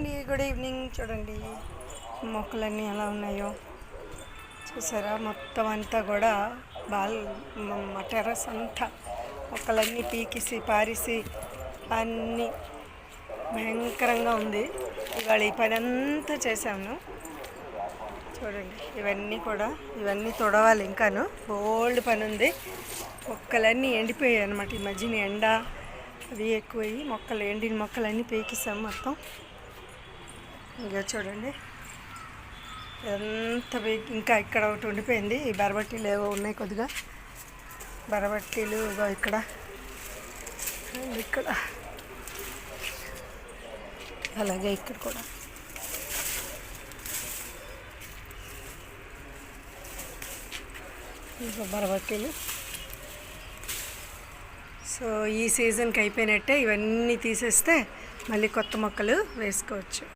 అండి, good evening. చూడండి మొక్కలన్నీ ఎలా ఉన్నాయో చూసారా. మొత్తం అంతా కూడా మా టెర్రస్ అంతా మొక్కలన్నీ పీకిసి పారేసి అన్నీ భయంకరంగా ఉంది. ఇవాళ ఈ పని అంతా చేశాను. చూడండి ఇవన్నీ తుడవాలి. ఇంకాను బోల్డ్ పని ఉంది. మొక్కలన్నీ ఎండిపోయాయి అన్నమాట. ఈ మధ్యన ఎండ అవి ఎక్కువయ్యి ఎండిన మొక్కలన్నీ పీకిస్తాం మొత్తం. ఇంకా చూడండి ఎంత ఇంకా ఇక్కడ ఒకటి ఉండిపోయింది. ఈ బరబట్టీలు ఏవో ఉన్నాయి, కొద్దిగా బరబట్టీలు ఇక్కడ అలాగే ఇక్కడ కూడా ఇంకా బరబట్టీలు. సో ఈ సీజన్కి అయిపోయినట్టే. ఇవన్నీ తీసేస్తే మళ్ళీ కొత్త మొక్కలు వేసుకోవచ్చు.